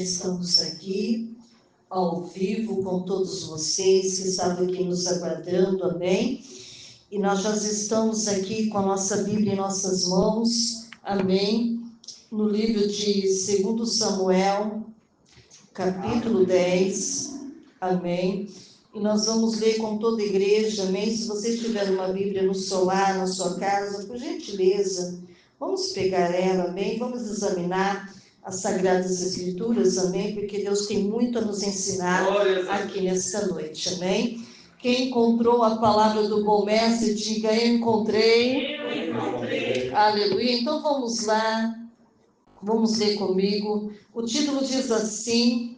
estamos aqui, ao vivo, com todos vocês que estavam aqui nos aguardando, amém? E nós já estamos aqui com a nossa Bíblia em nossas mãos, amém? No livro de 2 Samuel, capítulo 10, amém? E nós vamos ler com toda a igreja, amém? Se você tiver uma Bíblia no celular, na sua casa, por gentileza, vamos pegar ela, amém? Vamos examinar as Sagradas Escrituras, amém? Porque Deus tem muito a nos ensinar aqui nesta noite, amém? Quem encontrou a palavra do bom mestre, diga: eu encontrei. Eu encontrei. Aleluia. Então vamos lá, vamos ler comigo. O título diz assim: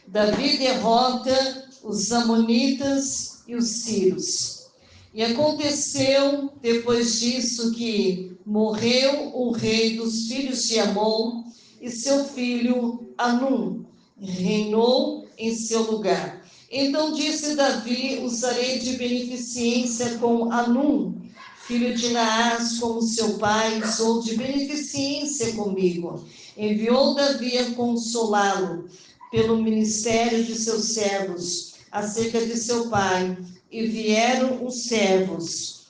Davi derrota os amonitas e os sírios. E aconteceu depois disso que morreu o rei dos filhos de Amon, e seu filho Anum reinou em seu lugar. Então disse Davi: usarei de beneficência com Anum, filho de Naás, como seu pai, sou de beneficência comigo. Enviou Davi a consolá-lo pelo ministério de seus servos acerca de seu pai, e vieram os servos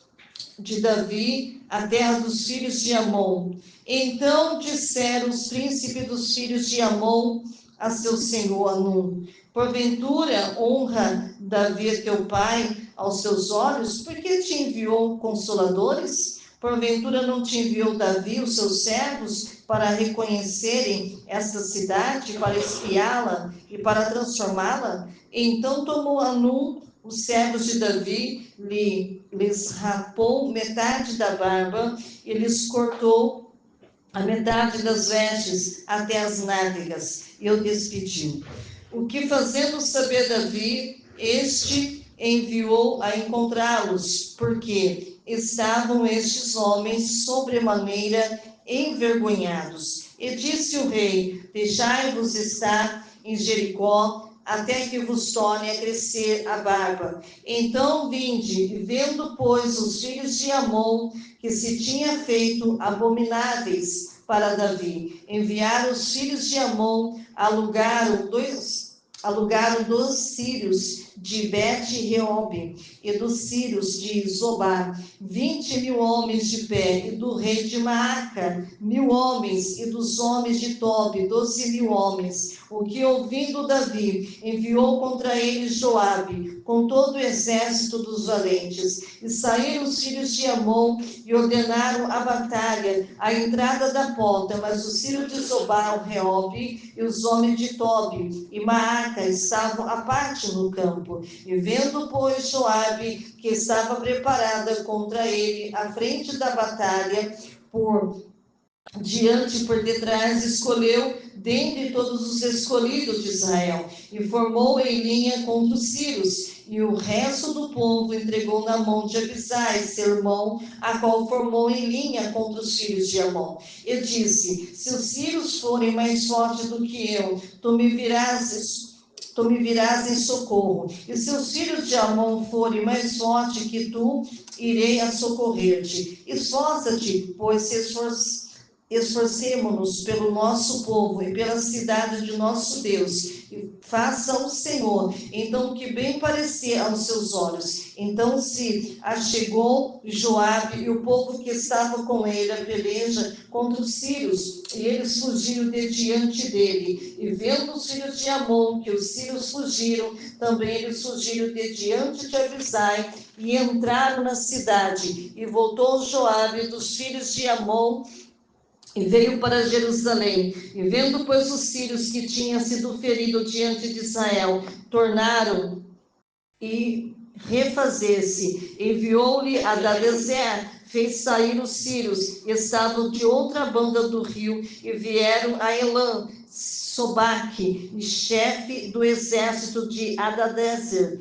de Davi à terra dos filhos de Amon. Então disseram os príncipes dos filhos de Amon a seu senhor Anum: porventura honra Davi teu pai aos seus olhos? Por que te enviou consoladores? Porventura não te enviou Davi os seus servos para reconhecerem esta cidade, para espiá-la e para transformá-la? Então tomou Anum os servos de Davi, lhes rapou metade da barba e lhes cortou a metade das vestes até as nádegas, e o despediu. O que fazendo saber Davi, este enviou a encontrá-los, porque estavam estes homens sobremaneira envergonhados. E disse o rei: deixai-vos estar em Jericó, até que vos torne a crescer a barba. Então vinde, e vendo, pois, os filhos de Amon, que se tinha feito abomináveis para Davi, enviaram os filhos de Amon, alugaram dos sírios de Bet-Reob e dos sírios de Zobá 20.000 homens de pé, e do rei de Maaca 1.000 homens, e dos homens de Tobi 12.000 homens. O que, ouvindo Davi, enviou contra eles Joabe com todo o exército dos valentes. E saíram os filhos de Amon e ordenaram a batalha à entrada da porta, mas os filhos de Zobá, o Reob, e os homens de Tobi e Maaca estavam à parte no campo. E vendo, pois, Joabe, que estava preparada contra ele à frente da batalha, por diante e por detrás, escolheu dentre todos os escolhidos de Israel e formou em linha contra os sírios, e o resto do povo entregou na mão de Abisai, seu irmão, a qual formou em linha contra os filhos de Amon. E disse: se os sírios forem mais fortes do que eu, tu me virás em socorro, e se os filhos de Amon forem mais fortes que tu, irei a socorrer-te. Esforça-te, pois esforcemo-nos pelo nosso povo e pela cidade de nosso Deus, e faça o Senhor então o que bem parecer aos seus olhos. Então se achegou Joabe e o povo que estava com ele a peleja contra os sírios, e eles fugiram de diante dele. E vendo os filhos de Amon que os sírios fugiram, também eles fugiram de diante de Abisai, e entraram na cidade. E voltou Joabe dos filhos de Amon e veio para Jerusalém. E vendo, pois, os sírios que tinham sido feridos diante de Israel, tornaram e refazer-se. Enviou-lhe a Dadezer, fez sair os sírios, estavam de outra banda do rio, e vieram a Elã, Sobaque, chefe do exército de Adadezer,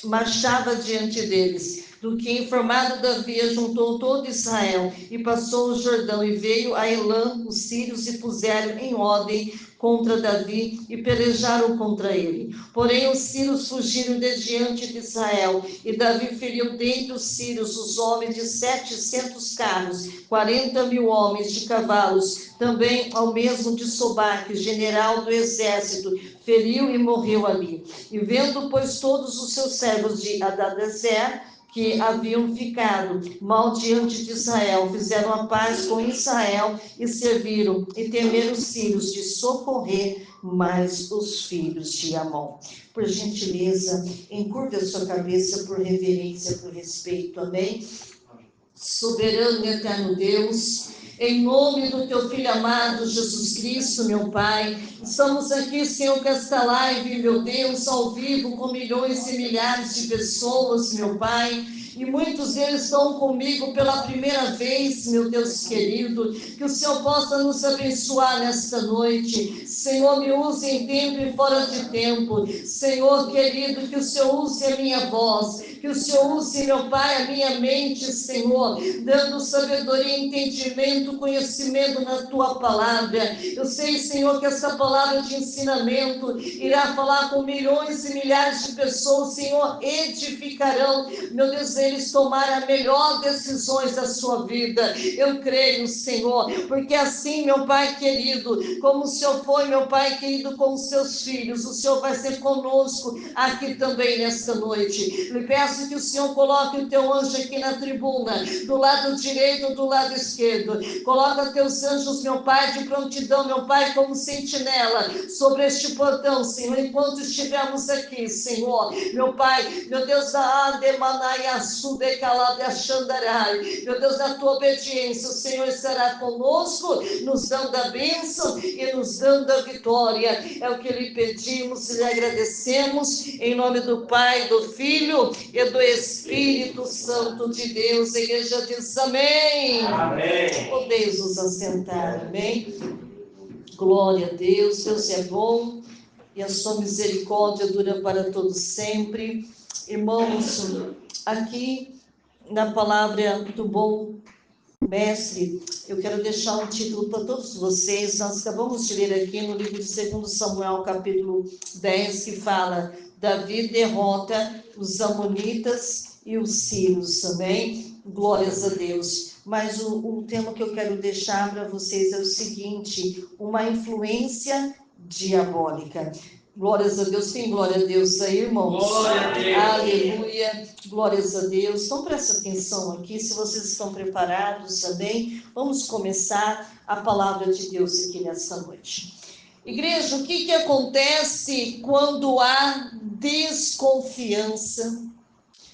marchava diante deles. do que informado Davi, juntou todo Israel e passou o Jordão e veio a Elã, os sírios, e puseram em ordem contra Davi e pelejaram contra ele. Porém, os sírios fugiram de diante de Israel, e Davi feriu dentre os sírios os homens de 700 carros, 40.000 homens de cavalos, também ao mesmo de Sobaque, general do exército, feriu e morreu ali. E vendo, pois, todos os seus servos de Hadadezer, que haviam ficado mal diante de Israel, fizeram a paz com Israel e serviram, e temeram os sírios de socorrer mais os filhos de Amon. Por gentileza, encurve a sua cabeça por reverência, por respeito, amém? Soberano e eterno Deus, em nome do teu Filho amado, Jesus Cristo, meu Pai, estamos aqui, Senhor, com esta live, meu Deus, ao vivo, com milhões e milhares de pessoas, meu Pai, e muitos deles estão comigo pela primeira vez, meu Deus querido, que o Senhor possa nos abençoar nesta noite. Senhor, me use em tempo e fora de tempo. Senhor querido, que o Senhor use a minha voz, que o Senhor use, meu Pai, a minha mente, Senhor, dando sabedoria, entendimento, conhecimento na Tua palavra. Eu sei, Senhor, que essa palavra de ensinamento irá falar com milhões e milhares de pessoas, Senhor, edificarão, meu Deus, eles tomarem as melhores decisões da sua vida. Eu creio, Senhor, porque assim, meu Pai querido, como o Senhor foi, meu Pai querido, com os seus filhos, o Senhor vai ser conosco aqui também nesta noite. Lhe peço que o Senhor coloque o teu anjo aqui na tribuna, do lado direito, do lado esquerdo. Coloca teus anjos, meu Pai, de prontidão, meu Pai, como sentinela sobre este portão, Senhor, enquanto estivermos aqui, Senhor, meu Pai, meu Deus, da Ademanaia, Subecalabia, Xandarai, meu Deus, da tua obediência, o Senhor estará conosco, nos dando a bênção e nos dando a vitória. É o que lhe pedimos e lhe agradecemos, em nome do Pai, do Filho e do Espírito Santo de Deus. A igreja diz amém. Amém. Podeis nos assentar, amém? Glória a Deus, Deus é bom e a sua misericórdia dura para todos sempre. Irmãos, aqui na palavra do bom mestre, eu quero deixar um título para todos vocês. Nós acabamos de ler aqui no livro de 2 Samuel, capítulo 10, que fala: Davi derrota os amonitas e os sírios também. Glórias a Deus. Mas o tema que eu quero deixar para vocês é o seguinte: uma influência diabólica. Glórias a Deus. Tem glória a Deus aí, irmãos? Glória a Deus. Aleluia. Glórias a Deus. Então presta atenção aqui, se vocês estão preparados também, vamos começar a palavra de Deus aqui nessa noite. Igreja, o que acontece quando há desconfiança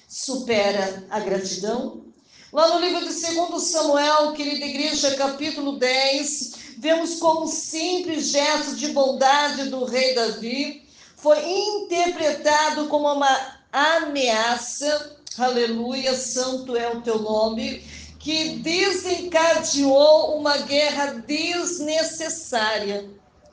supera a gratidão? Lá no livro de 2 Samuel, querida igreja, capítulo 10, vemos como simples gesto de bondade do rei Davi foi interpretado como uma ameaça, aleluia, santo é o teu nome, que desencadeou uma guerra desnecessária,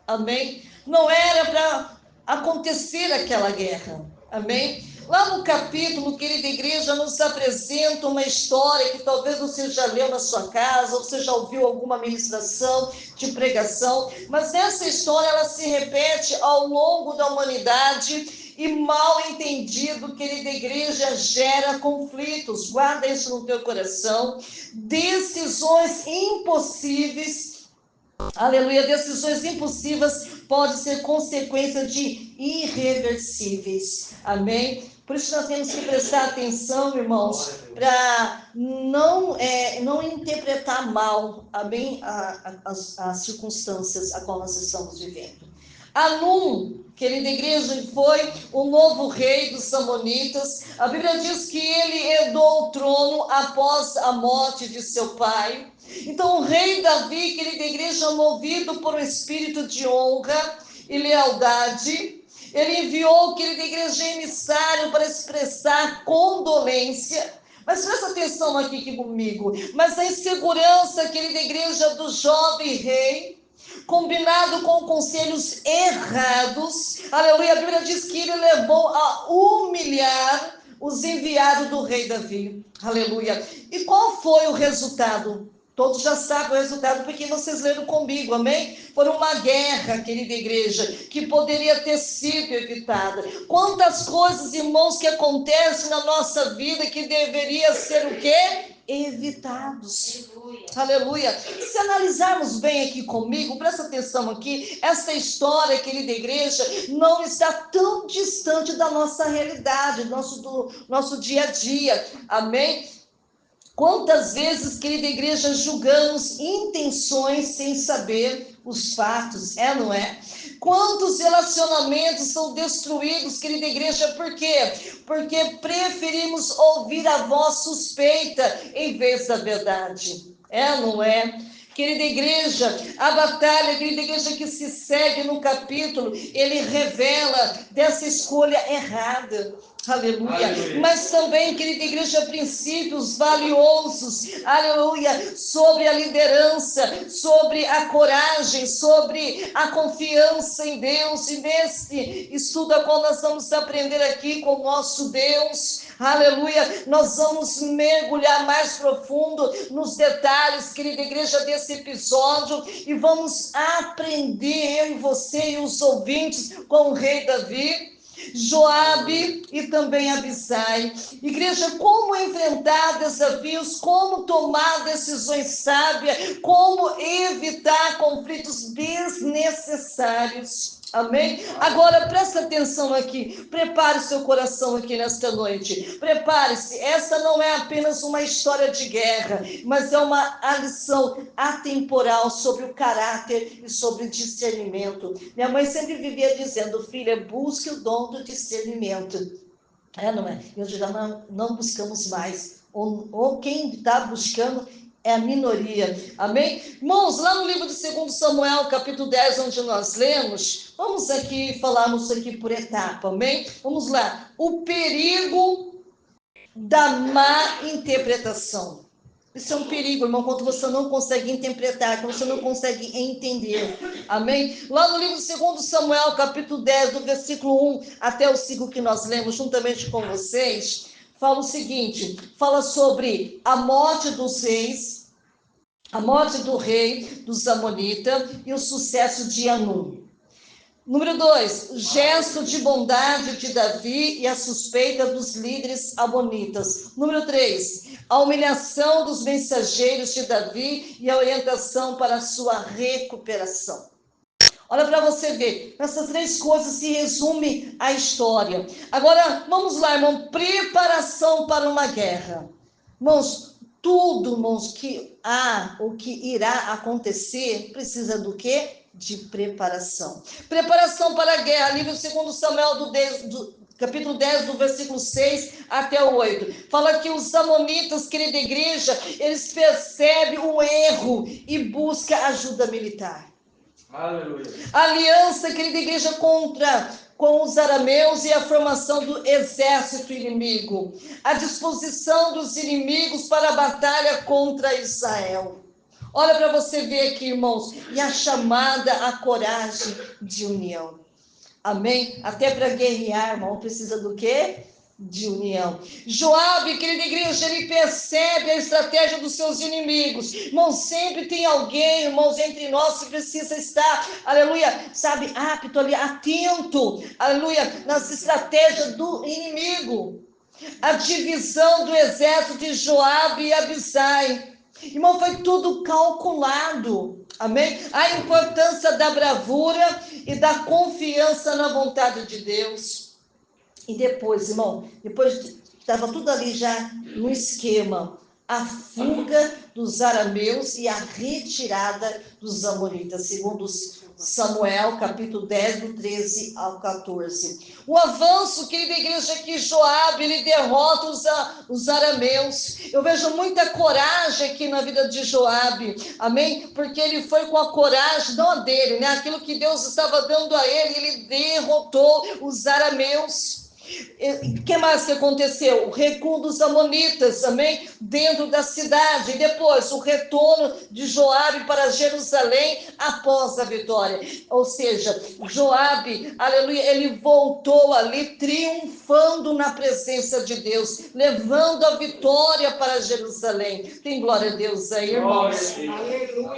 amém? Não era para acontecer aquela guerra, amém? Lá no capítulo, querida igreja, nos apresenta uma história que talvez você já leu na sua casa, ou você já ouviu alguma ministração de pregação, mas essa história ela se repete ao longo da humanidade e mal entendido, querida igreja, gera conflitos. Guarda isso no teu coração. Decisões impossíveis, aleluia, decisões impossíveis podem ser consequência de irreversíveis, amém? Por isso nós temos que prestar atenção, irmãos, para não interpretar mal, amém, as circunstâncias a qual nós estamos vivendo. Anum, querida igreja, foi o novo rei dos amonitas. A Bíblia diz que ele herdou o trono após a morte de seu pai. Então o rei Davi, querida igreja, movido por um espírito de honra e lealdade, ele enviou, querida igreja, emissário para expressar condolência. Mas presta atenção aqui comigo. Mas a insegurança, querida igreja, do jovem rei, combinado com conselhos errados, aleluia, a Bíblia diz que ele levou a humilhar os enviados do rei Davi. Aleluia. E qual foi o resultado? Todos já sabem o resultado, porque vocês leram comigo, amém? Por uma guerra, querida igreja, que poderia ter sido evitada. Quantas coisas, irmãos, que acontecem na nossa vida que deveria ser o quê? Evitados. Aleluia. Se analisarmos bem aqui comigo, presta atenção aqui, essa história, querida igreja, não está tão distante da nossa realidade, do nosso dia a dia. Amém? Quantas vezes, querida igreja, julgamos intenções sem saber os fatos, não é? Quantos relacionamentos são destruídos, querida igreja, por quê? Porque preferimos ouvir a voz suspeita em vez da verdade, não é? Querida igreja, a batalha, querida igreja, que se segue no capítulo, ele revela dessa escolha errada. Aleluia. Aleluia. Mas também, querida igreja, princípios valiosos, aleluia, sobre a liderança, sobre a coragem, sobre a confiança em Deus. E nesse estudo a qual nós vamos aprender aqui com o nosso Deus, aleluia, nós vamos mergulhar mais profundo nos detalhes, querida igreja, desse episódio, e vamos aprender, eu e você e os ouvintes, com o rei Davi, Joabe e também Abisai. Igreja, como enfrentar desafios, como tomar decisões sábias, como evitar conflitos desnecessários. Amém? Agora presta atenção aqui, prepare seu coração aqui nesta noite, prepare-se, essa não é apenas uma história de guerra, mas é uma lição atemporal sobre o caráter e sobre discernimento. Minha mãe sempre vivia dizendo: filha, busque o dom do discernimento. Não é? E hoje já não buscamos mais, ou quem está buscando é a minoria, amém? Irmãos, lá no livro de 2 Samuel, capítulo 10, onde nós lemos, vamos aqui falarmos aqui por etapa, amém? Vamos lá, o perigo da má interpretação. Isso é um perigo, irmão, quando você não consegue interpretar, quando você não consegue entender, amém? Lá no livro de 2 Samuel, capítulo 10, do versículo 1 até o 5 que nós lemos juntamente com vocês, fala o seguinte, fala sobre a morte dos reis, a morte do rei dos Amonitas e o sucesso de Anum. Número 2, o gesto de bondade de Davi e a suspeita dos líderes amonitas. Número 3, a humilhação dos mensageiros de Davi e a orientação para a sua recuperação. Olha para você ver, essas 3 coisas se resume a história. Agora, vamos lá, irmão, preparação para uma guerra. Irmãos, tudo, irmãos, que há ou que irá acontecer, precisa do quê? De preparação. Preparação para a guerra, livro 2 Samuel do capítulo 10, do versículo 6 até o 8. Fala que os amonitas, querida igreja, eles percebem o erro e buscam ajuda militar. Aleluia. Aliança, querida igreja, com os arameus e a formação do exército inimigo. A disposição dos inimigos para a batalha contra Israel. Olha para você ver aqui, irmãos. E a chamada à coragem de união. Amém? Até para guerrear, irmão, precisa do quê? De união. Joabe, querida igreja, ele percebe a estratégia dos seus inimigos. Irmão, sempre tem alguém, irmãos, entre nós que precisa estar, aleluia, sabe, apto ali, atento, aleluia, nas estratégias do inimigo. A divisão do exército de Joabe e Abisai. Irmão, foi tudo calculado, amém? A importância da bravura e da confiança na vontade de Deus. E depois, irmão, depois estava tudo ali já no esquema, a fuga dos arameus e a retirada dos amonitas, segundo Samuel, capítulo 10, do 13 ao 14. O avanço, querida igreja, que Joabe, ele derrota os arameus. Eu vejo muita coragem aqui na vida de Joabe, amém? Porque ele foi com a coragem, não a dele, né? Aquilo que Deus estava dando a ele, ele derrotou os arameus. O que mais que aconteceu? O recuo dos amonitas, amém? Dentro da cidade. E depois, o retorno de Joabe para Jerusalém após a vitória. Ou seja, Joabe, aleluia, ele voltou ali triunfando na presença de Deus, levando a vitória para Jerusalém. Tem glória a Deus aí, irmãos.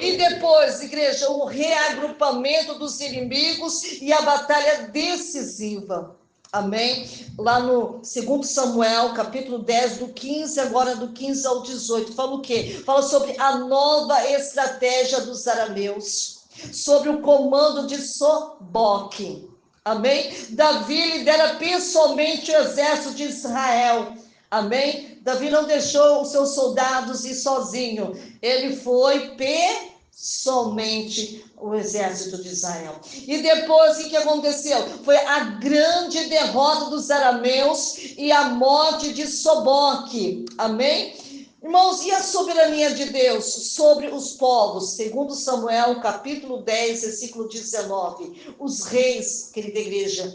E depois, igreja, o reagrupamento dos inimigos e a batalha decisiva. Amém? Lá no 2 Samuel, capítulo 10, do 15, agora do 15 ao 18, fala o quê? Fala sobre a nova estratégia dos arameus, sobre o comando de Soboque. Amém? Davi lidera pessoalmente o exército de Israel. Amém? Davi não deixou os seus soldados ir sozinho. Ele foi pessoalmente o exército de Israel. E depois, o que aconteceu? Foi a grande derrota dos arameus e a morte de Soboque. Amém? Irmãos, e a soberania de Deus sobre os povos? Segundo Samuel, capítulo 10, versículo 19. Os reis, querida igreja,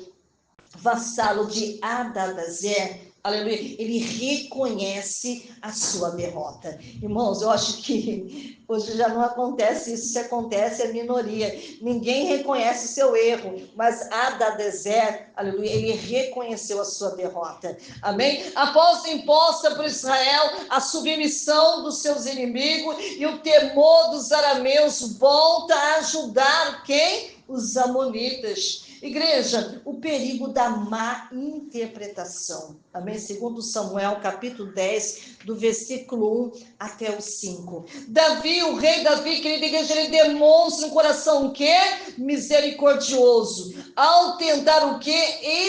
vassalo de Hadadezer, aleluia, ele reconhece a sua derrota. Irmãos, eu acho que hoje já não acontece isso, se acontece é minoria. Ninguém reconhece o seu erro, mas Hadadezer, aleluia, ele reconheceu a sua derrota. Amém? Após imposta por Israel a submissão dos seus inimigos e o temor dos arameus, volta a ajudar quem? Os amonitas. Igreja, o perigo da má interpretação. Amém? Segundo Samuel, capítulo 10, do versículo 1 até o 5. Davi, o rei Davi, querida igreja, ele demonstra um coração o quê? Misericordioso. Ao tentar o quê?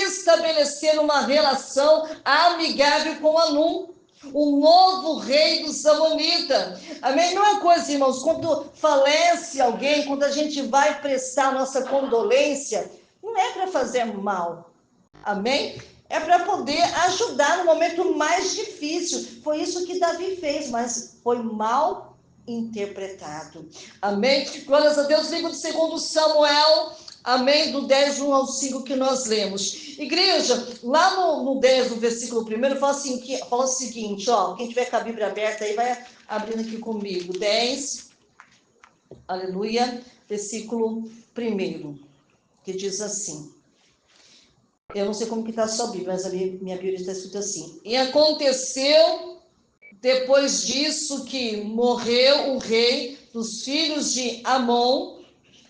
Estabelecer uma relação amigável com Anum, o novo rei dos amonitas. Amém? Não é coisa, irmãos, quando falece alguém, quando a gente vai prestar nossa condolência, não é para fazer mal, amém? É para poder ajudar no momento mais difícil. Foi isso que Davi fez, mas foi mal interpretado. Amém? Glórias a Deus. Livro de 2 Samuel, amém? Do 10, 1 ao 5 que nós lemos. Igreja, lá no 10, no versículo 1, fala o seguinte, ó, quem tiver com a Bíblia aberta aí, vai abrindo aqui comigo. 10, aleluia, versículo 1, que diz assim. Eu não sei como que está a sua Bíblia, mas a minha Bíblia está escrito assim. E aconteceu, depois disso, que morreu o rei dos filhos de Amon,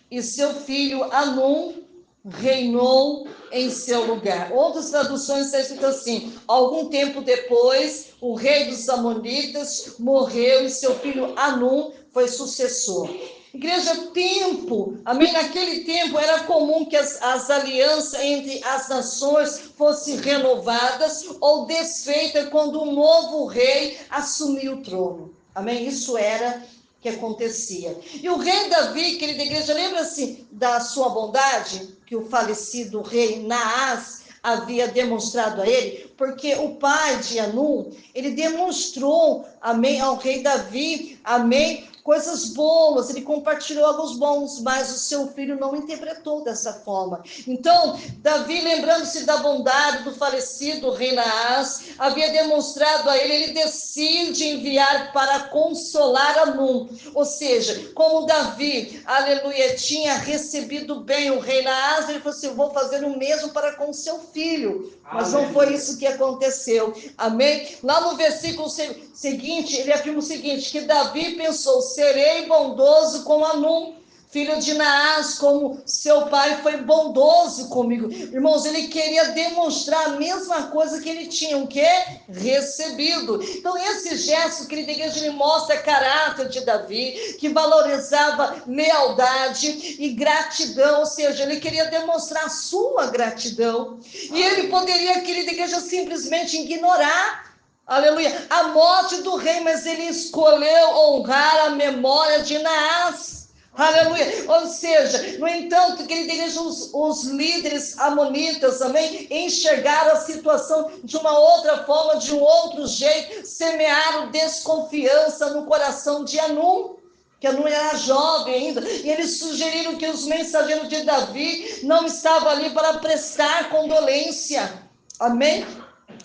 e seu filho Anum reinou em seu lugar. Outras traduções estão escrito assim: algum tempo depois, o rei dos amonitas morreu e seu filho Anum foi sucessor. Igreja, tempo, amém? Naquele tempo era comum que as alianças entre as nações fossem renovadas ou desfeitas quando um novo rei assumia o trono. Amém? Isso era que acontecia. E o rei Davi, querida igreja, lembra-se da sua bondade que o falecido rei Naás havia demonstrado a ele? Porque o pai de Anum, ele demonstrou, amém, ao rei Davi, amém, coisas boas, ele compartilhou alguns bons, mas o seu filho não interpretou dessa forma. Então, Davi, lembrando-se da bondade do falecido rei Naás, havia demonstrado a ele decide enviar para consolar Anum. Ou seja, como Davi, aleluia, tinha recebido bem o rei Naás, ele falou assim: eu vou fazer o mesmo para com o seu filho. Mas não foi isso que aconteceu. Amém? Lá no versículo seguinte, ele afirma o seguinte, que Davi pensou: serei bondoso com Anum, filho de Naás, como seu pai foi bondoso comigo. Irmãos, ele queria demonstrar a mesma coisa que ele tinha, o quê? Recebido. Então, esse gesto, querida igreja, ele mostra caráter de Davi, que valorizava lealdade e gratidão, ou seja, ele queria demonstrar a sua gratidão. E ele poderia, querida igreja, simplesmente ignorar, aleluia, a morte do rei, mas ele escolheu honrar a memória de Naás. Aleluia, ou seja, no entanto, querida igreja, os líderes amonitas também enxergaram a situação de uma outra forma, de um outro jeito, semearam desconfiança no coração de Anum, que Anum era jovem ainda, e eles sugeriram que os mensageiros de Davi não estavam ali para prestar condolência. Amém?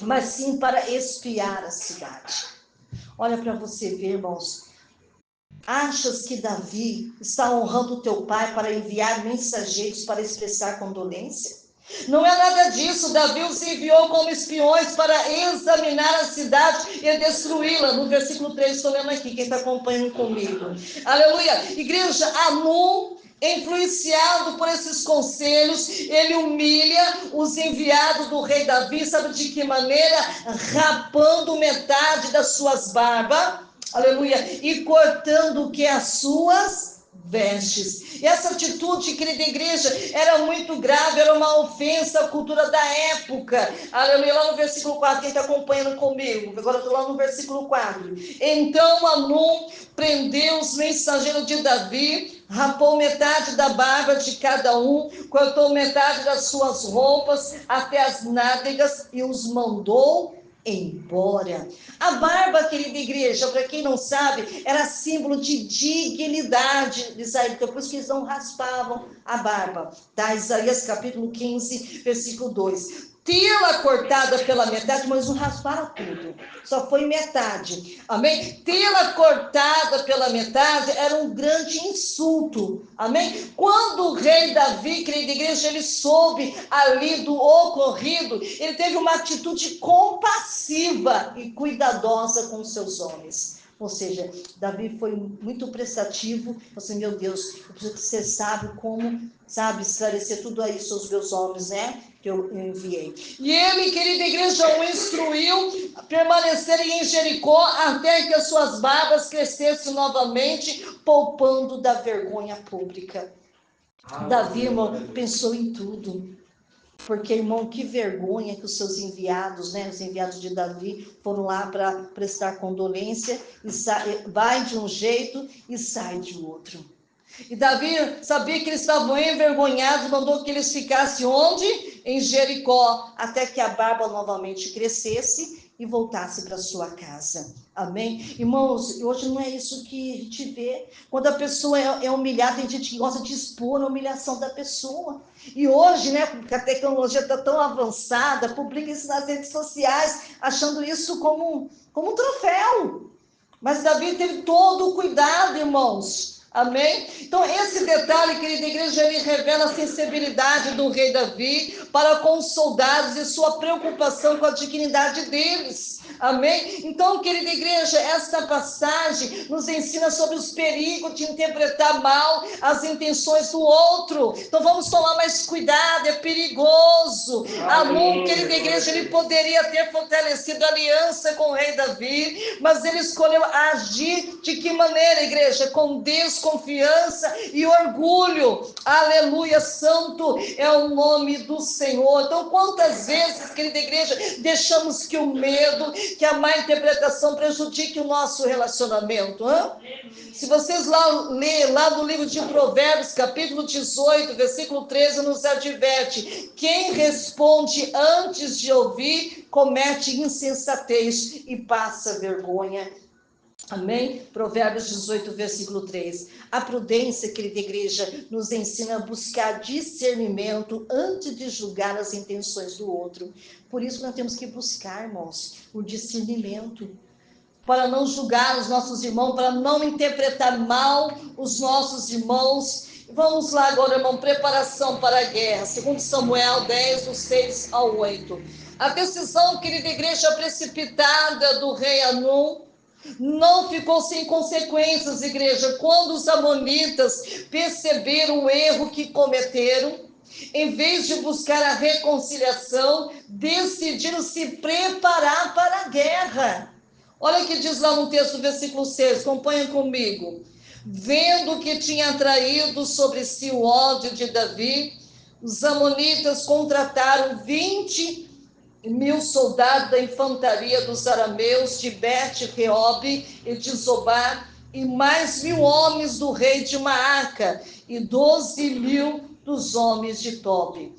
Mas sim para espiar a cidade. Olha para você ver, irmãos. Achas que Davi está honrando o teu pai para enviar mensageiros para expressar condolência? Não é nada disso. Davi os enviou como espiões para examinar a cidade e destruí-la. No versículo 3, estou lendo aqui, quem está acompanhando comigo. Aleluia. Igreja, Hanun, influenciado por esses conselhos, ele humilha os enviados do rei Davi, sabe de que maneira? Rapando metade das suas barbas, aleluia, e cortando o que? As suas vestes. E essa atitude, querida igreja, era muito grave, era uma ofensa à cultura da época. Aleluia, lá no versículo 4, quem está acompanhando comigo? Agora eu estou lá no versículo 4. Então Hanun prendeu os mensageiros de Davi, rapou metade da barba de cada um, cortou metade das suas roupas até as nádegas e os mandou embora. A barba, querida igreja, para quem não sabe, era símbolo de dignidade de Israel, por isso que eles não raspavam a barba. Tá? Isaías capítulo 15, versículo 2. Tê-la cortada pela metade, mas não rasparam tudo, só foi metade, amém? Tê-la cortada pela metade era um grande insulto, amém? Quando o rei Davi, querida igreja, ele soube ali do ocorrido, ele teve uma atitude compassiva e cuidadosa com seus homens. Ou seja, Davi foi muito prestativo, assim, meu Deus, eu preciso que você saiba como, sabe, esclarecer tudo isso aos meus homens, né? Que eu enviei. E ele, querida igreja, o instruiu a permanecer em Jericó até que as suas barbas crescessem novamente, poupando da vergonha pública. Davi, irmão, pensou em tudo. Porque, irmão, que vergonha que os seus enviados, né, os enviados de Davi, foram lá para prestar condolência, e vai de um jeito e sai de outro. E Davi sabia que eles estavam envergonhados, mandou que eles ficassem onde? Em Jericó, até que a barba novamente crescesse e voltasse para sua casa. Amém? Irmãos, hoje não é isso que a gente vê. Quando a pessoa é humilhada, tem gente que gosta de expor a humilhação da pessoa. E hoje, né, porque a tecnologia está tão avançada, publica isso nas redes sociais, achando isso como um troféu. Mas Davi teve todo o cuidado, irmãos. Amém? Então, esse detalhe, querida igreja, ele revela a sensibilidade do rei Davi para com os soldados e sua preocupação com a dignidade deles. Amém? Então, querida igreja, esta passagem nos ensina sobre os perigos de interpretar mal as intenções do outro. Então, vamos tomar mais cuidado, é perigoso. Hanun, querida igreja, ele poderia ter fortalecido a aliança com o rei Davi, mas ele escolheu agir de que maneira, igreja? Com desconfiança e orgulho. Aleluia, santo é o nome do Senhor. Então, quantas vezes, querida igreja, deixamos que o medo, que a má interpretação prejudique o nosso relacionamento? Se vocês lerem lá no livro de Provérbios, capítulo 18, versículo 13, nos adverte: quem responde antes de ouvir, comete insensatez e passa vergonha. Amém? Provérbios 18, versículo 3. A prudência, querida igreja, nos ensina a buscar discernimento antes de julgar as intenções do outro. Por isso nós temos que buscar, irmãos, o discernimento, para não julgar os nossos irmãos, para não interpretar mal os nossos irmãos. Vamos lá agora, irmão, preparação para a guerra. Segundo Samuel 10, do 6 ao 8. A decisão, querida igreja, precipitada do rei Hanun não ficou sem consequências, igreja. Quando os amonitas perceberam o erro que cometeram, em vez de buscar a reconciliação, decidiram se preparar para a guerra. Olha o que diz lá no texto, versículo 6, acompanha comigo. Vendo que tinha atraído sobre si o ódio de Davi, os amonitas contrataram 20.000 soldados da infantaria dos arameus de Bet-Reob e de Zobar, e mais 1.000 homens do rei de Maaca, e 12.000 dos homens de Tobi.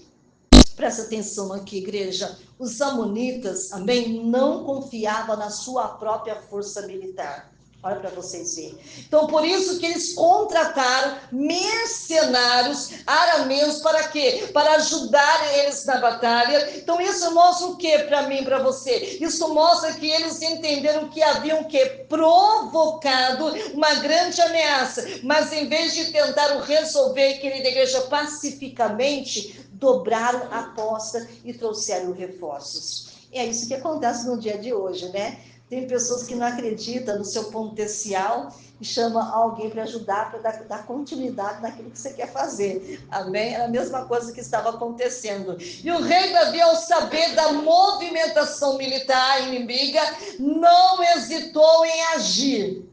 Presta atenção aqui, igreja. Os amonitas, amém, não confiavam na sua própria força militar. Olha para vocês verem. Então, por isso que eles contrataram mercenários arameus para quê? Para ajudar eles na batalha. Então, isso mostra o quê para mim e para você? Isso mostra que eles entenderam que haviam o quê? Provocado uma grande ameaça. Mas, em vez de tentar resolver, querida igreja, pacificamente, dobraram a aposta e trouxeram reforços. E é isso que acontece no dia de hoje, né? Tem pessoas que não acreditam no seu potencial e chamam alguém para ajudar, para dar continuidade naquilo que você quer fazer. Amém? Era a mesma coisa que estava acontecendo. E o rei Davi, ao saber da movimentação militar inimiga, não hesitou em agir.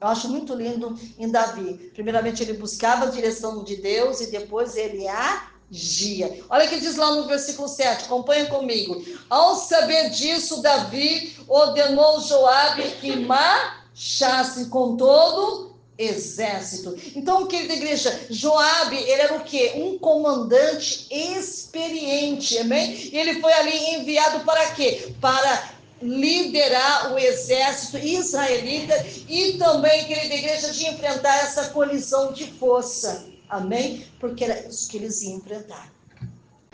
Eu acho muito lindo em Davi. Primeiramente, ele buscava a direção de Deus e depois ele agia. Olha o que diz lá no versículo 7, acompanha comigo. Ao saber disso, Davi ordenou Joabe que marchasse com todo exército. Então, querida igreja, Joabe, ele era o quê? Um comandante experiente, amém? E ele foi ali enviado para quê? Para liderar o exército israelita e também, querida igreja, de enfrentar essa colisão de força, amém? Porque era isso que eles iam enfrentar,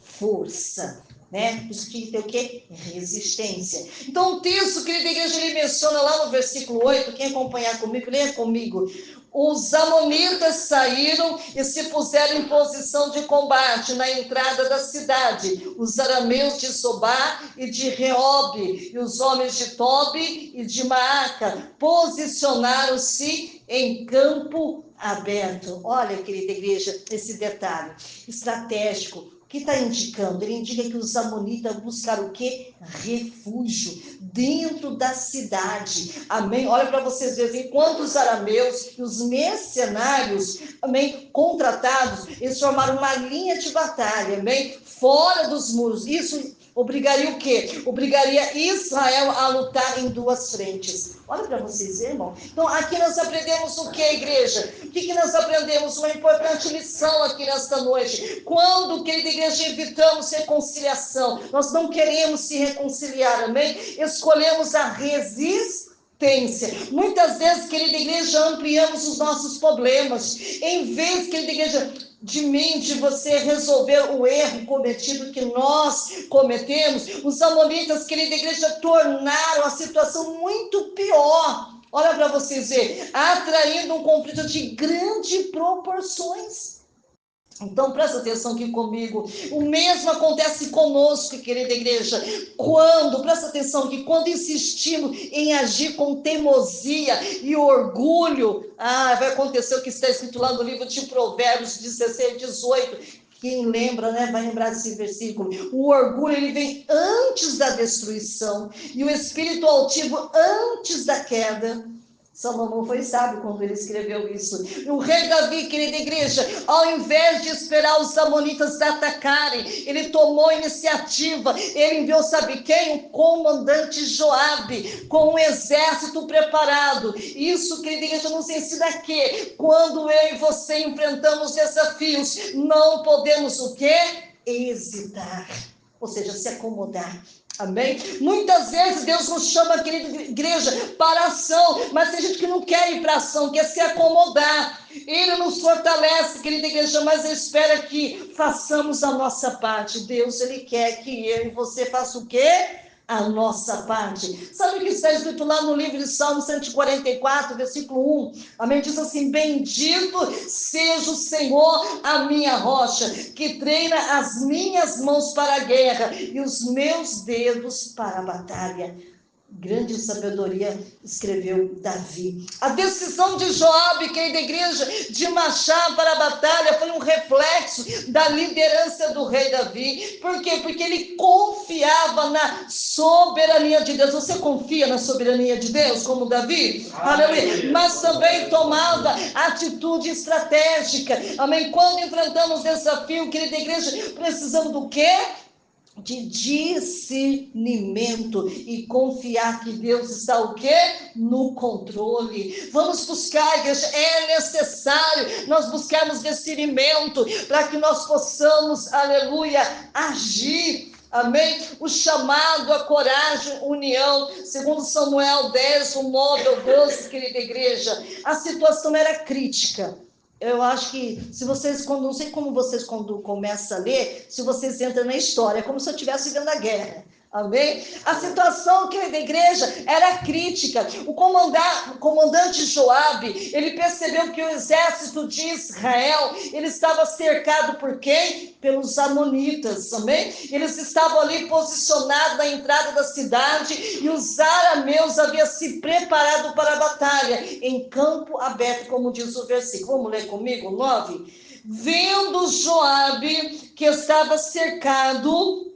força, né? Isso que tem o quê? Resistência. Então o texto, querida igreja, ele menciona lá no versículo 8, quem acompanhar comigo, leia comigo. Os amonitas saíram e se puseram em posição de combate na entrada da cidade. Os arameus de Sobá e de Reobe, e os homens de Tobi e de Maaca posicionaram-se em campo aberto. Olha, querida igreja, esse detalhe estratégico. O que está indicando? Ele indica que os amonitas buscaram o quê? Refúgio dentro da cidade. Amém? Olha para vocês verem, enquanto os arameus e os mercenários, amém, contratados, eles formaram uma linha de batalha, amém, fora dos muros. Isso obrigaria o quê? Obrigaria Israel a lutar em duas frentes. Olha para vocês, irmão. Então, aqui nós aprendemos o que, igreja? O que nós aprendemos? Uma importante lição aqui nesta noite. Quando, querida igreja, evitamos reconciliação, nós não queremos se reconciliar, amém? Escolhemos a resistência. Muitas vezes, querida igreja, ampliamos os nossos problemas. Em vez, querida igreja, de você resolver o erro cometido que nós cometemos, os amonitas, querida igreja, tornaram a situação muito pior. Olha para vocês verem, atraindo um conflito de grandes proporções. Então, presta atenção aqui comigo. O mesmo acontece conosco, querida igreja. Presta atenção aqui, quando insistimos em agir com teimosia e orgulho, vai acontecer o que está escrito lá no livro de Provérbios 16, 18. Quem lembra, né, vai lembrar desse versículo. O orgulho, ele vem antes da destruição e o espírito altivo antes da queda. Salomão foi sábio quando ele escreveu isso. O rei Davi, querida igreja, ao invés de esperar os amonitas atacarem, ele tomou iniciativa. Ele enviou, sabe quem? O comandante Joabe, com um exército preparado. Isso, querida igreja, nos ensina que quando eu e você enfrentamos desafios, não podemos o quê? Hesitar. Ou seja, se acomodar. Amém? Muitas vezes Deus nos chama, querida igreja, para ação, mas tem gente que não quer ir para ação, quer se acomodar. Ele nos fortalece, querida igreja, mas ele espera que façamos a nossa parte. Deus, ele quer que eu e você faça o quê? A nossa parte. Sabe o que está escrito lá no livro de Salmo 144, versículo 1? Amém? Diz assim: bendito seja o Senhor, a minha rocha, que treina as minhas mãos para a guerra e os meus dedos para a batalha. Grande sabedoria escreveu Davi. A decisão de Joabe, querida igreja, de marchar para a batalha foi um reflexo da liderança do rei Davi. Por quê? Porque ele confiava na soberania de Deus. Você confia na soberania de Deus, como Davi? Aleluia. Mas também tomava atitude estratégica. Amém? Quando enfrentamos desafio, querida igreja, precisamos do quê? De discernimento e confiar que Deus está o quê? No controle. Vamos buscar, igreja, é necessário nós buscarmos discernimento para que nós possamos, aleluia, agir. Amém? O chamado, a coragem, união, segundo Samuel 10, o 9 ao 12, querida igreja, a situação era crítica. Eu acho que se vocês, não sei como vocês quando começam a ler, se vocês entram na história, é como se eu estivesse vendo a guerra. Amém? A situação, querida igreja, era crítica. O comandante Joabe, ele percebeu que o exército de Israel, ele estava cercado por quem? Pelos amonitas, amém? Eles estavam ali posicionados na entrada da cidade e os arameus haviam se preparado para a batalha, em campo aberto, como diz o versículo. Vamos ler comigo, 9? Vendo Joabe que estava cercado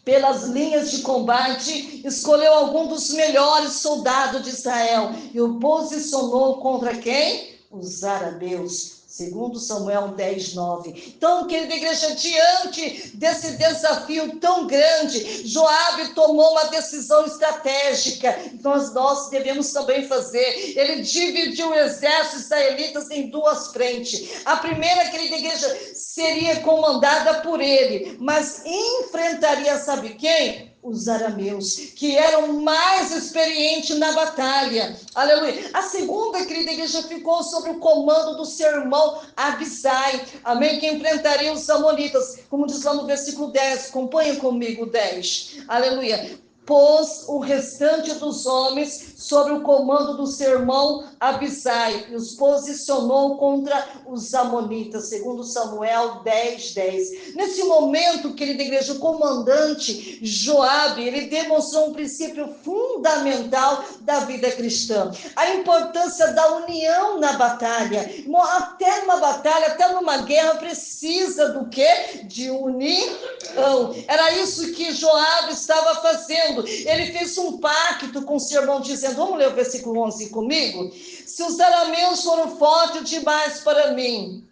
pelas linhas de combate, escolheu algum dos melhores soldados de Israel e o posicionou contra quem? Os arameus. Segundo Samuel 10, 9. Então, querida igreja, diante desse desafio tão grande, Joabe tomou uma decisão estratégica. Nós devemos também fazer. Ele dividiu o exército israelita em duas frentes. A primeira, querida igreja, seria comandada por ele, mas enfrentaria, sabe quem? Os arameus, que eram mais experientes na batalha. Aleluia. A segunda, querida igreja, ficou sob o comando do seu irmão Abisai, amém? Que enfrentaria os amonitas, como diz lá no versículo 10. Acompanha comigo o 10. Aleluia. Pôs o restante dos homens sob o comando do seu irmão Abisai e os posicionou contra os amonitas, segundo Samuel 10, 10. Nesse momento, querida igreja, o comandante Joabe, ele demonstrou um princípio fundamental da vida cristã, a importância da união na batalha. Até numa batalha, até numa guerra, precisa do quê? De união. Era isso que Joabe estava fazendo. Ele fez um pacto com o seu irmão, dizendo, vamos ler o versículo 11 comigo? Se os arameus foram fortes demais para mim,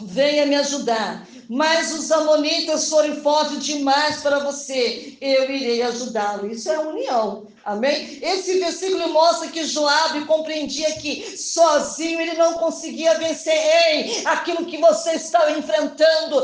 venha me ajudar. Mas os amonitas forem fortes demais para você, eu irei ajudá-lo. Isso é união. Amém? Esse versículo mostra que Joabe compreendia que sozinho ele não conseguia vencer. Ei, aquilo que você está enfrentando,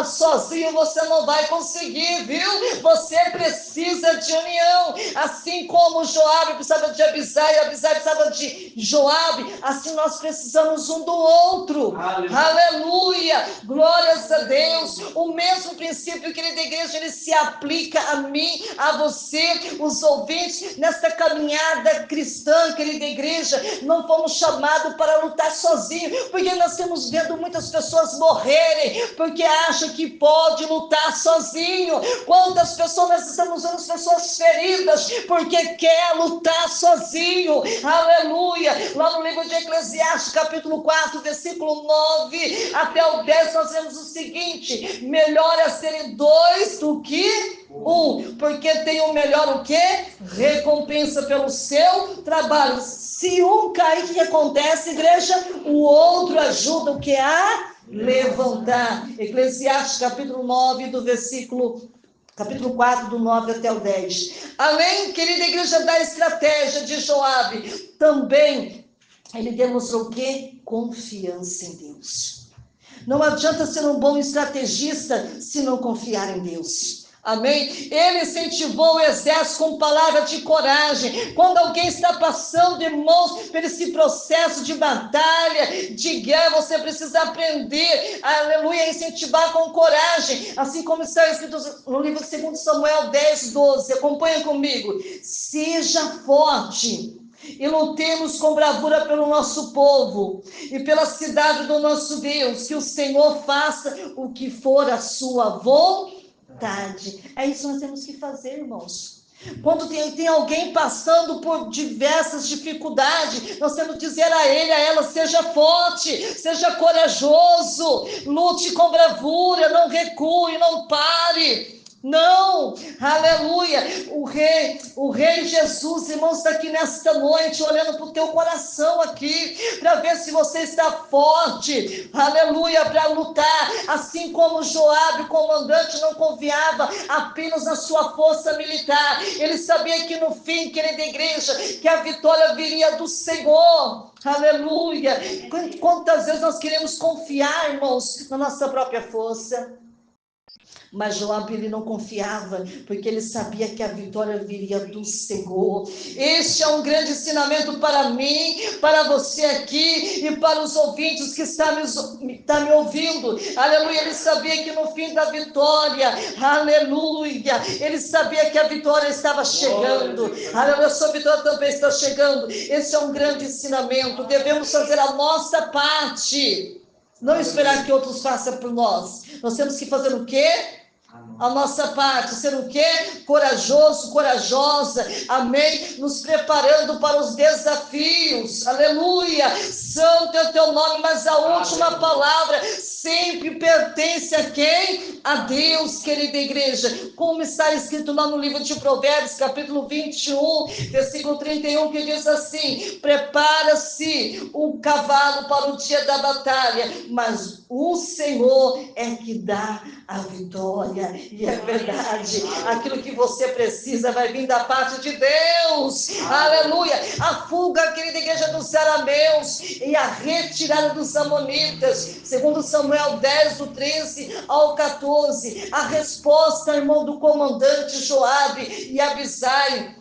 sozinho você não vai conseguir, viu? Você precisa de união. Assim como Joabe precisava de Abisai, Abisai precisava de Joabe, assim nós precisamos um do outro. Aleluia! Glórias a Deus. O mesmo princípio, querida igreja, ele se aplica a mim, a você, os ouvintes. Nesta caminhada cristã, querida igreja, não fomos chamados para lutar sozinhos, porque nós temos vendo muitas pessoas morrerem, porque acham que pode lutar sozinho. Quantas pessoas nós estamos vendo, pessoas feridas, porque quer lutar sozinho. Aleluia. Lá no livro de Eclesiastes, capítulo 4, versículo 9 até o 10, nós vemos o seguinte: melhor é serem dois do que um, porque tem o melhor o quê? Recompensa pelo seu trabalho. Se um cair, o que acontece, igreja? O outro ajuda o que? A levantar. Eclesiastes capítulo 9, do capítulo 4, do 9 até o 10. Além, querida igreja, da estratégia de Joabe, também ele demonstrou o quê? Confiança em Deus. Não adianta ser um bom estrategista se não confiar em Deus. Amém? Ele incentivou o exército com palavra de coragem. Quando alguém está passando, irmãos, por esse processo de batalha, de guerra, você precisa aprender, aleluia, a incentivar com coragem, assim como está escrito no livro de 2 Samuel 10, 12. Acompanha comigo. Seja forte e lutemos com bravura pelo nosso povo e pela cidade do nosso Deus, que o Senhor faça o que for a sua vontade. É isso que nós temos que fazer, irmãos. Quando tem alguém passando por diversas dificuldades, nós temos que dizer a ele, a ela: seja forte, seja corajoso, lute com bravura, não recue, não pare. Não, aleluia. O rei Jesus, irmãos, está aqui nesta noite olhando para o teu coração aqui, para ver se você está forte, aleluia, para lutar. Assim como Joabe, o comandante, não confiava apenas na sua força militar, ele sabia que no fim, querida igreja, que a vitória viria do Senhor. Aleluia. Quantas vezes nós queremos confiar, irmãos, na nossa própria força? Mas Joabe, ele não confiava, porque ele sabia que a vitória viria do Senhor. Este é um grande ensinamento para mim, para você aqui e para os ouvintes que estão me ouvindo. Aleluia, ele sabia que no fim da vitória, aleluia, ele sabia que a vitória estava chegando. Aleluia, a sua vitória também está chegando. Esse é um grande ensinamento. Devemos fazer a nossa parte. Não esperar que outros façam por nós. Nós temos que fazer o quê? A nossa parte, ser o quê? Corajoso, corajosa, amém? Nos preparando para os desafios, aleluia, santo é o teu nome, mas a última palavra sempre pertence a quem? A Deus, querida igreja, como está escrito lá no livro de Provérbios, capítulo 21, versículo 31, que diz assim: prepara-se o cavalo para o dia da batalha, mas o Senhor é que dá a vitória. E é verdade, aquilo que você precisa vai vir da parte de Deus, aleluia. A fuga, querida igreja, dos arameus e a retirada dos amonitas, segundo Samuel 10, do 13 ao 14, a resposta, irmão, do comandante Joabe e Abisai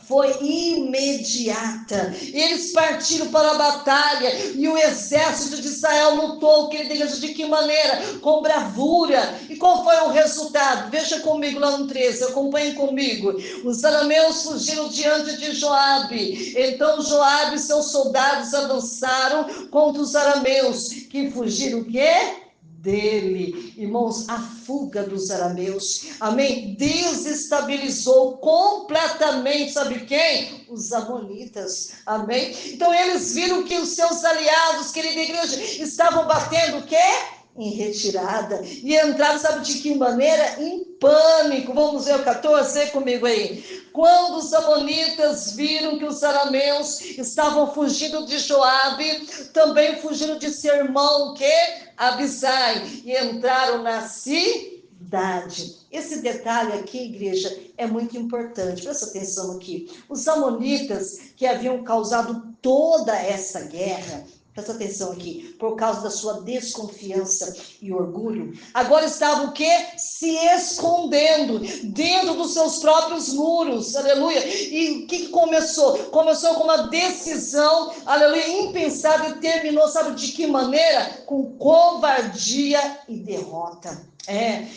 foi imediata. Eles partiram para a batalha e o exército de Israel lutou, querida igreja, de que maneira? Com bravura. E qual foi o resultado? Veja comigo lá no 13, acompanhe comigo. Os arameus fugiram diante de Joabe. Então Joabe e seus soldados avançaram contra os arameus, que fugiram o quê? Dele. Irmãos, a fuga dos arameus, amém? Deus estabilizou completamente, sabe quem? Os amonitas, amém? Então eles viram que os seus aliados, querida igreja, estavam batendo o quê? Em retirada, e entraram, sabe de que maneira? Em pânico. Vamos ver o 14 comigo aí. Quando os amonitas viram que os arameus estavam fugindo de Joabe, também fugiram de seu irmão, que Abisai, e entraram na cidade. Esse detalhe aqui, igreja, é muito importante. Presta atenção aqui. Os amonitas que haviam causado toda essa guerra, presta atenção aqui, por causa da sua desconfiança e orgulho, agora estavam o quê? Se escondendo dentro dos seus próprios muros, aleluia. E o que começou? Começou com uma decisão, aleluia, impensada, e terminou, sabe de que maneira? Com covardia e derrota.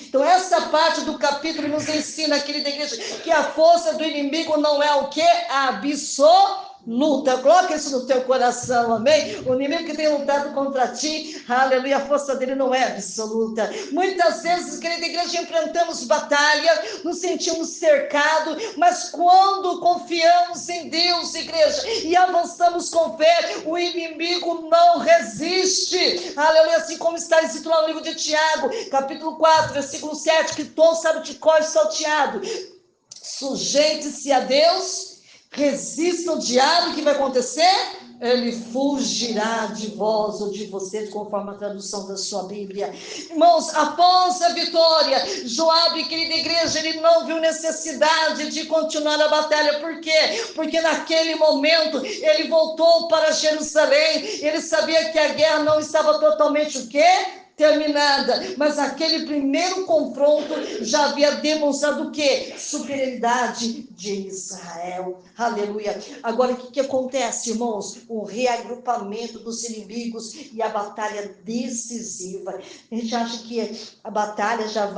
Então essa parte do capítulo nos ensina, querida igreja, que a força do inimigo não é o quê? Absoluta. Coloca isso no teu coração, amém? O inimigo que tem lutado contra ti, aleluia, a força dele não é absoluta. Muitas vezes, querida igreja, enfrentamos batalha, nos sentimos cercados, mas quando confiamos em Deus, igreja, e avançamos com fé, o inimigo não resiste, aleluia, assim como está escrito lá no livro de Tiago, capítulo 4, versículo 7, que todos sabem de cor salteado: sujeite-se a Deus, resista o diabo. O que vai acontecer? Ele fugirá de vós ou de vocês, conforme a tradução da sua Bíblia. Irmãos, após a vitória, Joabe, querida igreja, ele não viu necessidade de continuar a batalha. Por quê? Porque naquele momento ele voltou para Jerusalém. Ele sabia que a guerra não estava totalmente o quê? Terminada, mas aquele primeiro confronto já havia demonstrado o quê? Superioridade de Israel, aleluia. Agora o que acontece, irmãos? O reagrupamento dos inimigos e a batalha decisiva. A gente acha que a batalha já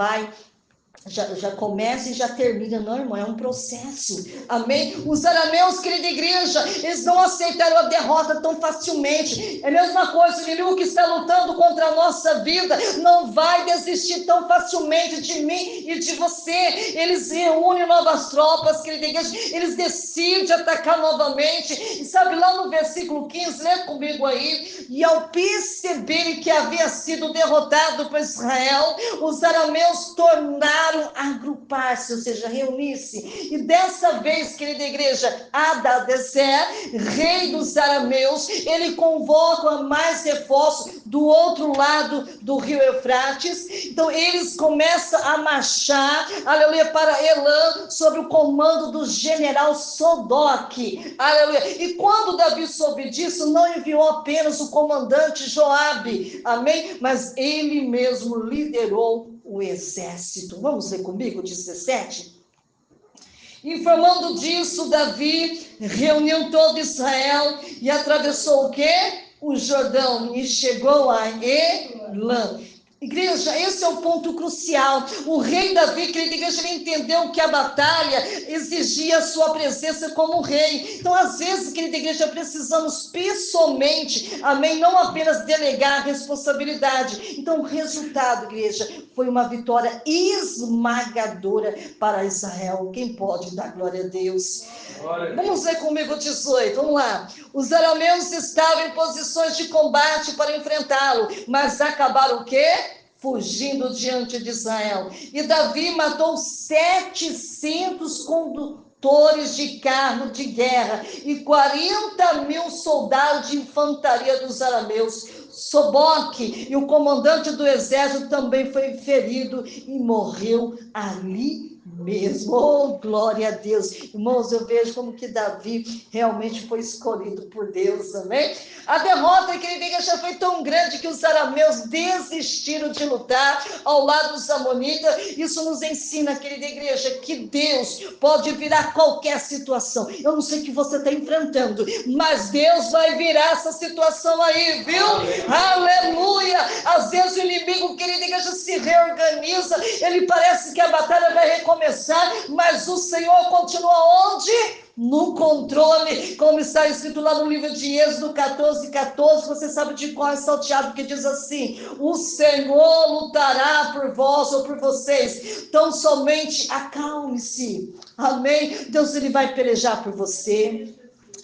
começa e já termina. Não, irmão, é um processo, amém? Os arameus, querida igreja, eles não aceitaram a derrota tão facilmente. É a mesma coisa, o inimigo que está lutando contra a nossa vida não vai desistir tão facilmente de mim e de você. Eles reúnem novas tropas, querida igreja, eles decidem atacar novamente. E sabe, lá no versículo 15, lê comigo aí: e ao perceberem que havia sido derrotado por Israel, os arameus tornaram a agrupar-se, ou seja, reunir-se. E dessa vez, querida igreja, Hadadezer, rei dos arameus, ele convoca mais reforços do outro lado do rio Eufrates. Então eles começam a marchar, aleluia, para Elã, sob o comando do general Sodoque, aleluia. E quando Davi soube disso, não enviou apenas o comandante Joabe, amém, mas ele mesmo liderou o exército. Vamos ler comigo, 17? Informando disso, Davi reuniu todo Israel e atravessou o quê? O Jordão e chegou a Elã. Igreja, esse é o ponto crucial. O rei Davi, querida igreja, ele entendeu que a batalha exigia a sua presença como rei. Então, às vezes, querida igreja, precisamos pessoalmente, amém, não apenas delegar a responsabilidade. Então, o resultado, igreja, foi uma vitória esmagadora para Israel. Quem pode dar glória a Deus? Vamos ler comigo 18, vamos lá. Os arameus estavam em posições de combate para enfrentá-lo, mas acabaram o quê? Fugindo diante de Israel. E Davi matou 700 condutores de carro de guerra e 40.000 soldados de infantaria dos arameus. Soboque e o comandante do exército também foi ferido e morreu ali mesmo. Oh, glória a Deus. Irmãos, eu vejo como que Davi realmente foi escolhido por Deus, amém? A derrota, querida igreja, foi tão grande que os arameus desistiram de lutar ao lado dos amonitas. Isso nos ensina, querida igreja, que Deus pode virar qualquer situação. Eu não sei o que você está enfrentando, mas Deus vai virar essa situação aí, viu? Aleluia! Às vezes o inimigo, querida igreja, se reorganiza, ele parece que a batalha vai recomeçar, mas o Senhor continua onde? No controle, como está escrito lá no livro de Êxodo 14:14, você sabe de qual é salteado, que diz assim: o Senhor lutará por vós ou por vocês, então somente acalme-se, amém? Deus, ele vai pelejar por você.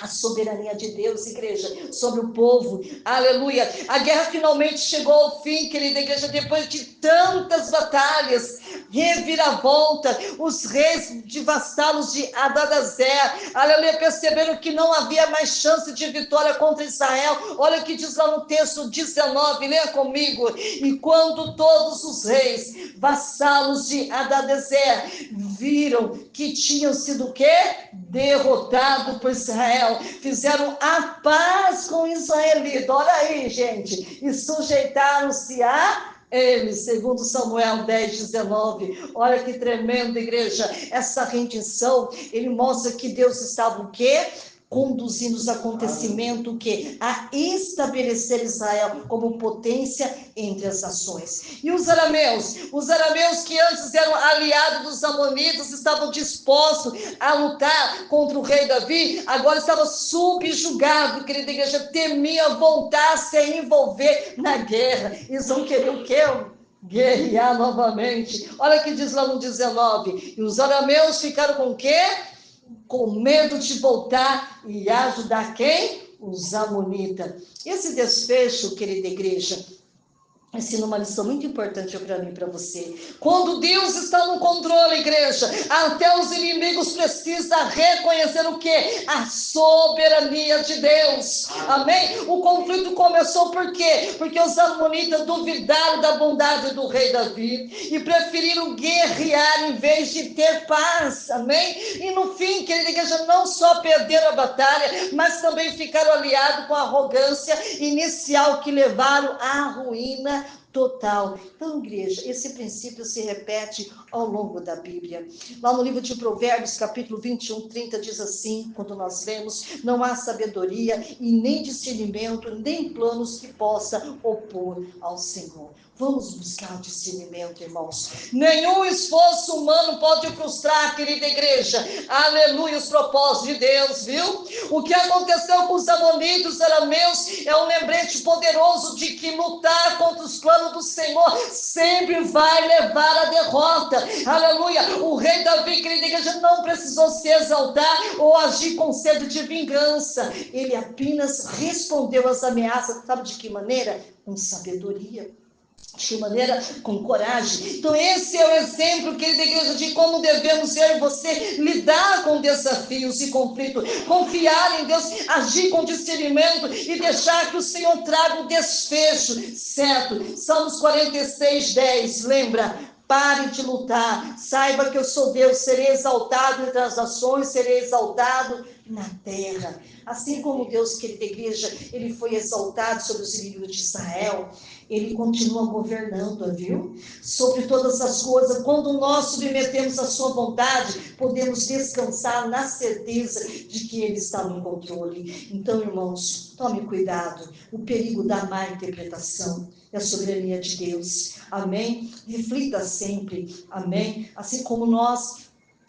A soberania de Deus, igreja, sobre o povo, aleluia. A guerra finalmente chegou ao fim, querida igreja, depois de tantas batalhas, reviravolta, os reis de vassalos de Hadadezer, aleluia, perceberam que não havia mais chance de vitória contra Israel. Olha o que diz lá no texto 19, leia comigo. E quando todos os reis, vassalos de Hadadezer, viram que tinham sido o quê? Derrotado por Israel, fizeram a paz com os israelitas, olha aí, gente, e sujeitaram-se a ele, segundo Samuel 10:19. Olha que tremendo, igreja, essa rendição, ele mostra que Deus estava o quê? Conduzindo os acontecimentos que a estabelecer Israel como potência entre as nações. E os arameus que antes eram aliados dos amonitas, estavam dispostos a lutar contra o rei Davi, agora estavam subjugados, querida igreja, temiam voltar a se envolver na guerra. Eles vão querer o quê? Guerrear novamente. Olha o que diz lá no 19. E os arameus ficaram com o quê? Com medo de voltar e ajudar quem? Os amonitas. Esse desfecho, querida igreja, ensina uma lição muito importante para mim e para você. Quando Deus está no controle, igreja, até os inimigos precisam reconhecer o quê? A soberania de Deus. Amém? O conflito começou por quê? Porque os amonitas duvidaram da bondade do rei Davi e preferiram guerrear em vez de ter paz. Amém? E no fim, querida igreja, não só perderam a batalha, mas também ficaram aliados com a arrogância inicial que levaram à ruína total. Então, igreja, esse princípio se repete ao longo da Bíblia. Lá no livro de Provérbios, capítulo 21:30, diz assim, quando nós lemos: não há sabedoria e nem discernimento, nem planos que possa opor ao Senhor. Vamos buscar o discernimento, irmãos. Nenhum esforço humano pode frustrar, querida igreja, aleluia, os propósitos de Deus, viu? O que aconteceu com os amonitas, os arameus, é um lembrete poderoso de que lutar contra os planos do Senhor sempre vai levar à derrota, aleluia. O rei Davi, querida igreja, não precisou se exaltar ou agir com sede de vingança. Ele apenas respondeu às ameaças, sabe de que maneira? Com sabedoria. De que maneira? Com coragem. Então esse é o exemplo, querida igreja, de como devemos eu e você lidar com desafios e conflitos, confiar em Deus, agir com discernimento e deixar que o Senhor traga o desfecho certo. Salmos 46:10, lembra? Pare de lutar, saiba que eu sou Deus, serei exaltado entre as nações, serei exaltado na terra. Assim como Deus, querida igreja, ele foi exaltado sobre os inimigos de Israel, ele continua governando, viu? Sobre todas as coisas. Quando nós submetemos a sua vontade, podemos descansar na certeza de que ele está no controle. Então, irmãos, tome cuidado. O perigo da má interpretação é a soberania de Deus. Amém? Reflita sempre. Amém? Assim como nós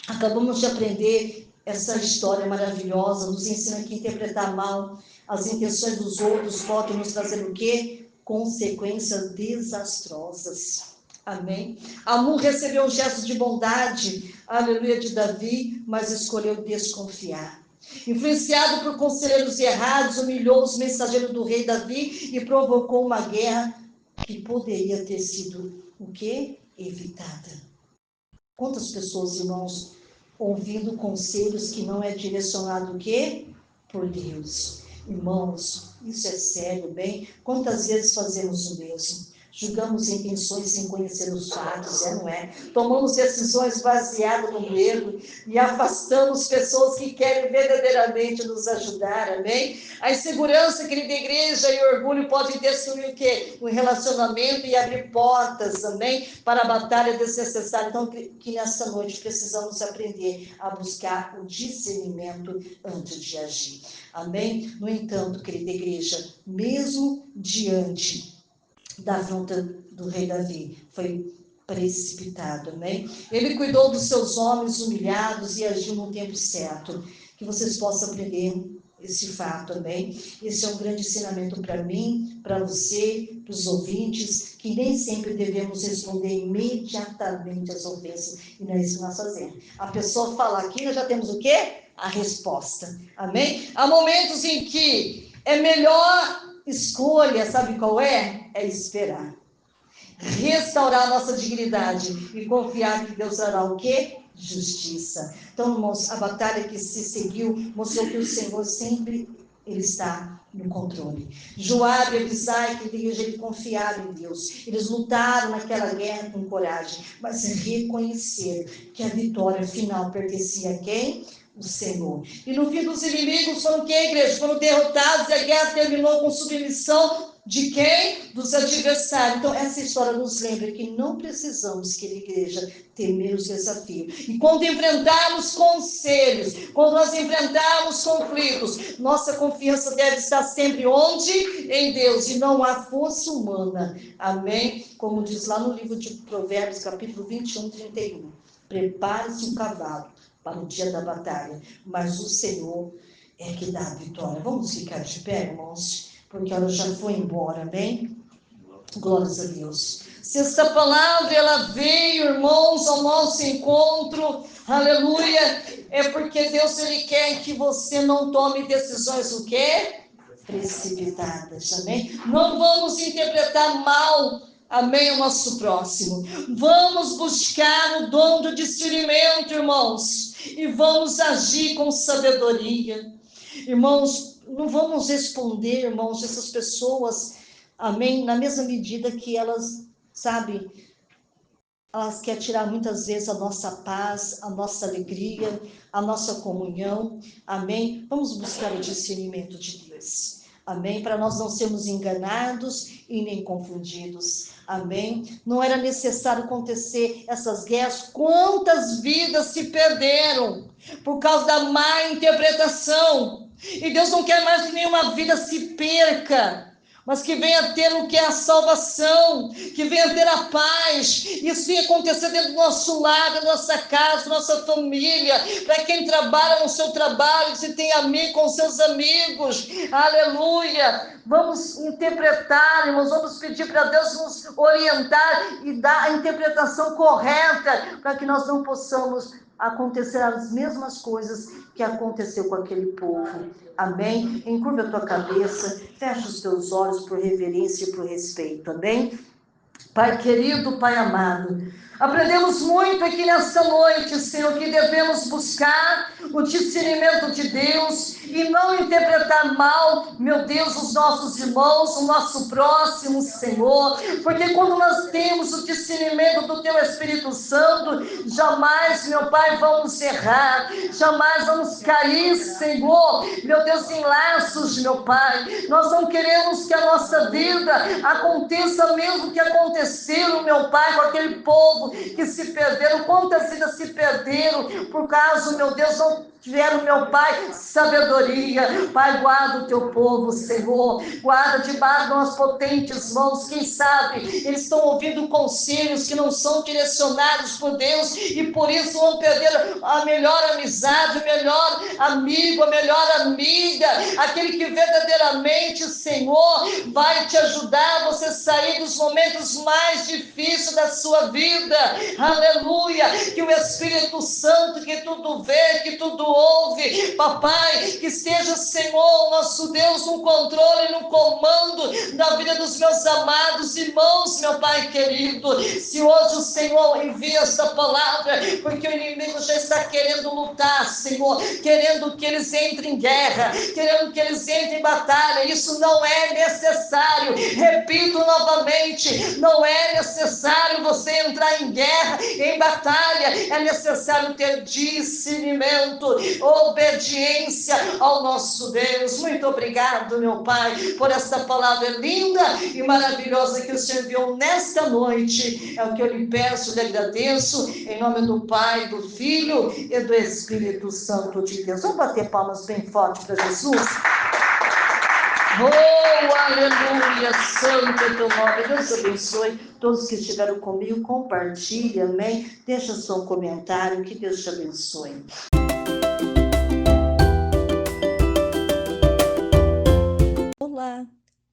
acabamos de aprender essa história maravilhosa, nos ensina que interpretar mal as intenções dos outros pode nos trazer o quê? Consequências desastrosas. Amém? Amon recebeu um gesto de bondade, aleluia, de Davi, mas escolheu desconfiar. Influenciado por conselheiros errados, humilhou os mensageiros do rei Davi e provocou uma guerra que poderia ter sido o quê? Evitada. Quantas pessoas, irmãos, ouvindo conselhos que não é direcionado o quê? Por Deus. Irmãos, isso é sério, bem? Quantas vezes fazemos o mesmo? Julgamos intenções sem conhecer os fatos, não é? Tomamos decisões baseadas no medo e afastamos pessoas que querem verdadeiramente nos ajudar, amém? A insegurança, querida igreja, e o orgulho podem destruir o quê? O relacionamento e abrir portas, amém? Para a batalha desnecessária. Então, que nessa noite precisamos aprender a buscar o discernimento antes de agir. Amém? No entanto, querida igreja, mesmo diante da afronta do rei Davi, foi precipitado, amém? Ele cuidou dos seus homens humilhados e agiu no tempo certo. Que vocês possam aprender esse fato, amém? Esse é um grande ensinamento para mim, para você, para os ouvintes, que nem sempre devemos responder imediatamente às ofensas, e não é isso que nós fazemos. A pessoa fala aqui, nós já temos o quê? A resposta, amém? Há momentos em que é melhor escolha, sabe qual é? É esperar. Restaurar a nossa dignidade e confiar que Deus fará o quê? Justiça. Então, irmãos, a batalha que se seguiu mostrou que o Senhor sempre ele está no controle. Joabe e Abisai, que ele confiaram em Deus. Eles lutaram naquela guerra com coragem, mas reconheceram que a vitória final pertencia a quem? O Senhor. E no fim dos inimigos foram quem, igreja? Foram derrotados e a guerra terminou com submissão de quem? Dos adversários. Então, essa história nos lembra que não precisamos, querida igreja, temer os desafios. E quando enfrentarmos conselhos, quando nós enfrentarmos conflitos, nossa confiança deve estar sempre onde? Em Deus, e não há força humana. Amém? Como diz lá no livro de Provérbios, capítulo 21, 31. Prepare-se um cavalo para o dia da batalha, mas o Senhor é que dá a vitória. Vamos ficar de pé, irmãos? Porque ela já foi embora, amém? Glórias a Deus. Se esta palavra, ela veio, irmãos, ao nosso encontro, aleluia, é porque Deus, ele quer que você não tome decisões, o quê? Precipitadas, amém? Não vamos interpretar mal, amém, o nosso próximo. Vamos buscar o dom do discernimento, irmãos, e vamos agir com sabedoria. Irmãos, não vamos responder, irmãos, essas pessoas, amém, na mesma medida que elas, sabe, elas querem tirar muitas vezes a nossa paz, a nossa alegria, a nossa comunhão, amém? Vamos buscar o discernimento de Deus, amém? Para nós não sermos enganados e nem confundidos, amém? Não era necessário acontecer essas guerras. Quantas vidas se perderam por causa da má interpretação? E Deus não quer mais que nenhuma vida se perca, mas que venha ter o que é a salvação, que venha ter a paz. Isso ia acontecer dentro do nosso lar, da nossa casa, da nossa família, para quem trabalha no seu trabalho, se tem amigo com seus amigos, aleluia. Vamos interpretar, irmãos, vamos pedir para Deus nos orientar e dar a interpretação correta, para que nós não possamos acontecer as mesmas coisas que aconteceu com aquele povo. Amém? Encurva a tua cabeça, fecha os teus olhos por reverência e por respeito. Amém? Pai querido, Pai amado, Aprendemos muito aqui nesta noite, Senhor, que devemos buscar o discernimento de Deus e não interpretar mal, meu Deus, os nossos irmãos, o nosso próximo, Senhor, porque quando nós temos o discernimento do Teu Espírito Santo, jamais, meu Pai, vamos errar, jamais vamos cair, Senhor, meu Deus, em laços, meu Pai. Nós não queremos que a nossa vida aconteça mesmo que aconteceu, meu Pai, com aquele povo que se perderam, quantas vidas se perderam por causa, meu Deus, não tiveram, meu Pai, sabedoria. Pai, guarda o teu povo, Senhor, guarda debaixo de umas potentes mãos. Quem sabe eles estão ouvindo conselhos que não são direcionados por Deus e por isso vão perder a melhor amizade, o melhor amigo, a melhor amiga, aquele que verdadeiramente, Senhor, vai te ajudar a você sair dos momentos mais difíceis da sua vida. Aleluia! Que o Espírito Santo, que tudo vê, que tudo ouve, papai, que seja, Senhor, nosso Deus, no controle, no comando da vida dos meus amados irmãos, meu Pai querido. Se hoje o Senhor envia esta palavra, porque o inimigo já está querendo lutar, Senhor, querendo que eles entrem em guerra, querendo que eles entrem em batalha, isso não é necessário. Repito novamente, não é necessário você entrar em guerra, em batalha, é necessário ter discernimento, obediência ao nosso Deus. Muito obrigado, meu Pai, por esta palavra linda e maravilhosa que o Senhor enviou nesta noite. É o que eu lhe peço, lhe agradeço, em nome do Pai, do Filho e do Espírito Santo de Deus. Vamos bater palmas bem forte para Jesus? Oh, aleluia, santo é teu nome. Deus abençoe todos que estiveram comigo. Compartilhe, amém. Deixa seu comentário, que Deus te abençoe. Olá,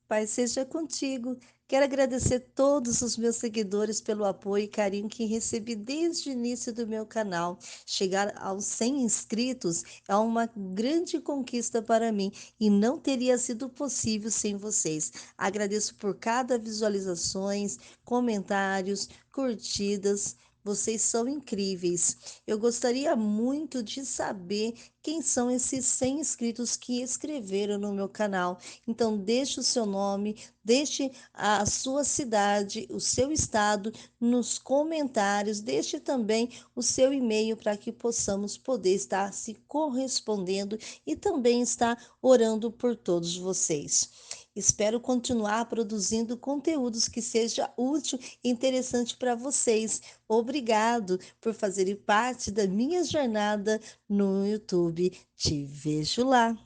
Pai seja contigo. Quero agradecer todos os meus seguidores pelo apoio e carinho que recebi desde o início do meu canal. Chegar aos 100 inscritos é uma grande conquista para mim e não teria sido possível sem vocês. Agradeço por cada visualizações, comentários, curtidas. Vocês são incríveis. Eu gostaria muito de saber quem são esses 100 inscritos que escreveram no meu canal. Então, deixe o seu nome, deixe a sua cidade, o seu estado nos comentários, deixe também o seu e-mail para que possamos poder estar se correspondendo e também estar orando por todos vocês. Espero continuar produzindo conteúdos que seja útil e interessante para vocês. Obrigado por fazerem parte da minha jornada no YouTube. Te vejo lá.